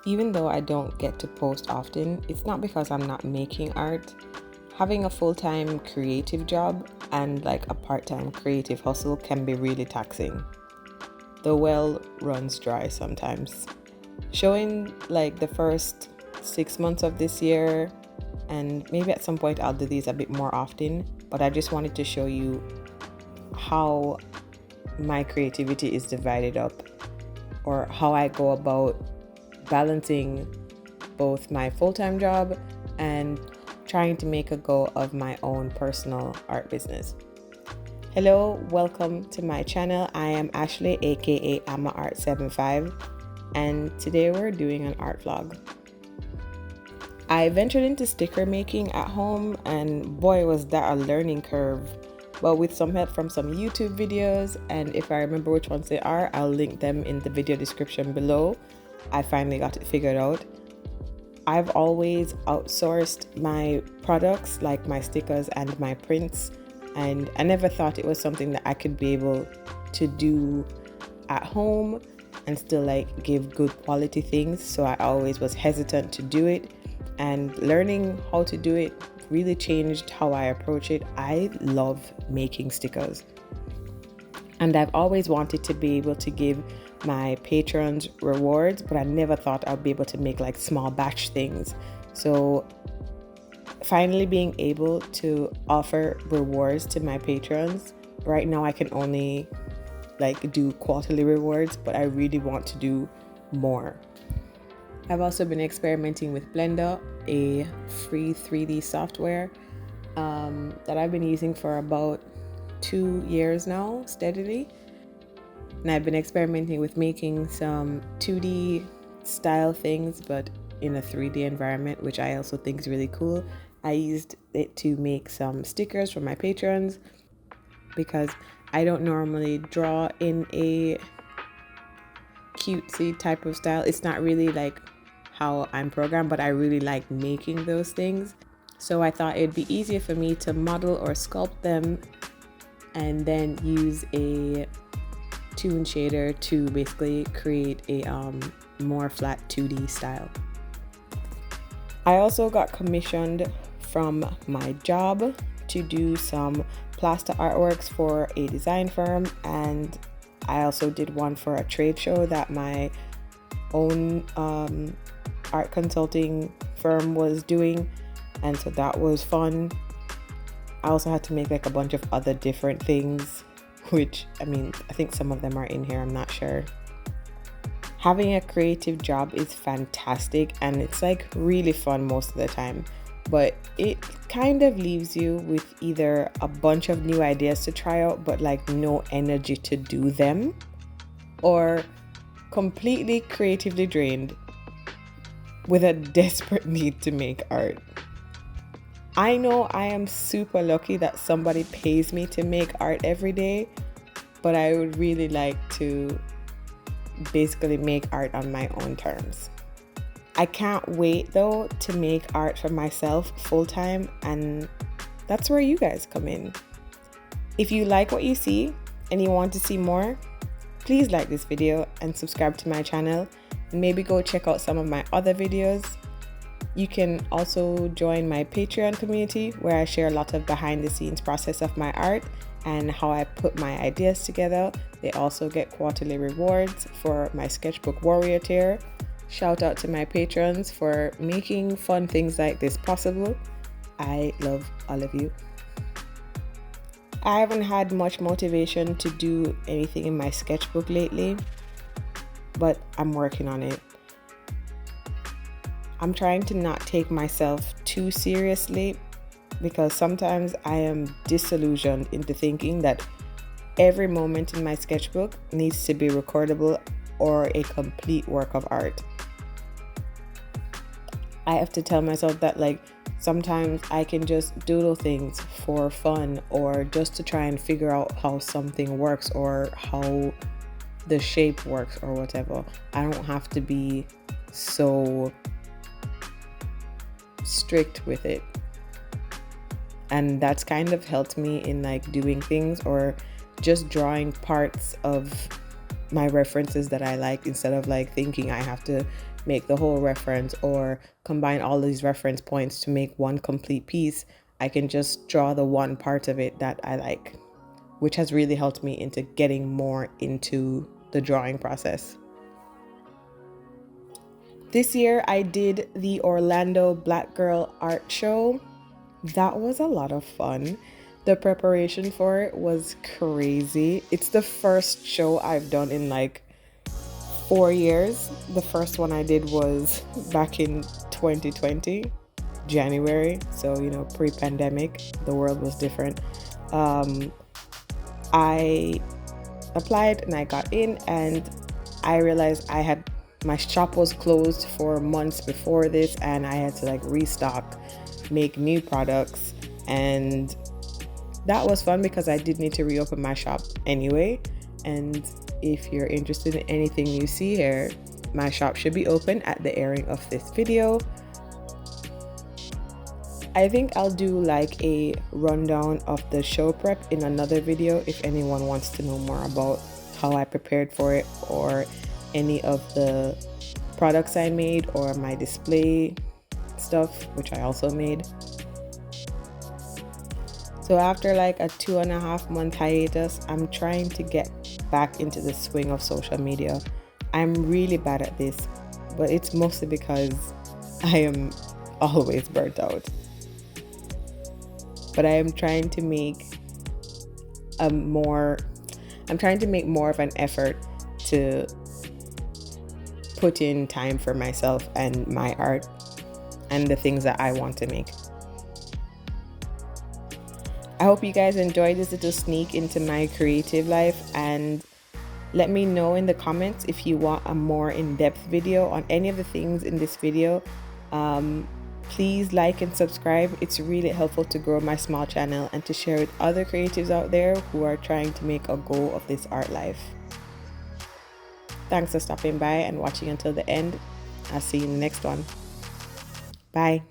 Even though I don't get to post often, it's not because I'm not making art. Having a full-time creative job and like a part-time creative hustle can be really taxing. The well runs dry sometimes. Showing like the first 6 months of this year, and maybe at some point I'll do these a bit more often, but I just wanted to show you how my creativity is divided up, or how I go about balancing both my full-time job and trying to make a go of my own personal art business. Hello, welcome to my channel. I am Ashley, aka AmaArt75, and today we're doing an art vlog. I ventured into sticker making at home, and boy was that a learning curve, but with some help from some YouTube videos, and if I remember which ones they are, I'll link them in the video description below. I finally got it figured out. I've always outsourced my products, like my stickers and my prints, and I never thought it was something that I could be able to do at home and still like give good quality things, so I always was hesitant to do it, and learning how to do it really changed how I approach it. I love making stickers, and I've always wanted to be able to give my patrons rewards, but I never thought I'd be able to make like small batch things. So finally being able to offer rewards to my patrons. Right now I can only like do quarterly rewards, but I really want to do more. I've also been experimenting with Blender, a free 3D software that I've been using for about 2 years now steadily. And I've been experimenting with making some 2D style things, but in a 3D environment, which I also think is really cool. I used it to make some stickers for my patrons because I don't normally draw in a cutesy type of style. It's not really like how I'm programmed, but I really like making those things. So I thought it'd be easier for me to model or sculpt them and then use a toon shader to basically create a more flat 2D style. I also got commissioned from my job to do some plaster artworks for a design firm, and I also did one for a trade show that my own art consulting firm was doing, and so that was fun. I also had to make like a bunch of other different things, which I think some of them are in here, I'm not sure. Having a creative job is fantastic, and it's like really fun most of the time, but it kind of leaves you with either a bunch of new ideas to try out but like no energy to do them, or completely creatively drained with a desperate need to make art. I know I am super lucky that somebody pays me to make art every day, but I would really like to basically make art on my own terms. I can't wait though to make art for myself full time, and that's where you guys come in. If you like what you see and you want to see more, please like this video and subscribe to my channel, and maybe go check out some of my other videos. You can also join my Patreon community, where I share a lot of behind the scenes process of my art and how I put my ideas together. They also get quarterly rewards for my Sketchbook Warrior tier. Shout out to my patrons for making fun things like this possible. I love all of you. I haven't had much motivation to do anything in my sketchbook lately, but I'm working on it. I'm trying to not take myself too seriously, because sometimes I am disillusioned into thinking that every moment in my sketchbook needs to be recordable or a complete work of art. I have to tell myself that like sometimes I can just doodle things for fun, or just to try and figure out how something works or how the shape works or whatever. I don't have to be so strict with it, and that's kind of helped me in like doing things or just drawing parts of my references that I like, instead of like thinking I have to make the whole reference or combine all these reference points to make one complete piece. I can just draw the one part of it that I like, which has really helped me into getting more into the drawing process. This year I did the Orlando Black Girl Art Show. That was a lot of fun. The preparation for it was crazy. It's the first show I've done in like 4 years. The first one I did was back in 2020, January. So, pre-pandemic, the world was different. I applied and I got in, and I realized my shop was closed for months before this, and I had to like restock, make new products, and that was fun because I did need to reopen my shop anyway. And if you're interested in anything you see here, my shop should be open at the airing of this video. I think I'll do like a rundown of the show prep in another video if anyone wants to know more about how I prepared for it, or any of the products I made, or my display stuff, which I also made. So after like a 2.5 month hiatus, I'm trying to get back into the swing of social media. I'm really bad at this, but it's mostly because I am always burnt out. But I am trying to make more of an effort to put in time for myself and my art and the things that I want to make. I hope you guys enjoyed this little sneak into my creative life, and let me know in the comments if you want a more in-depth video on any of the things in this video. Please like and subscribe. It's really helpful to grow my small channel and to share with other creatives out there who are trying to make a go of this art life. Thanks for stopping by and watching until the end. I'll see you in the next one. Bye.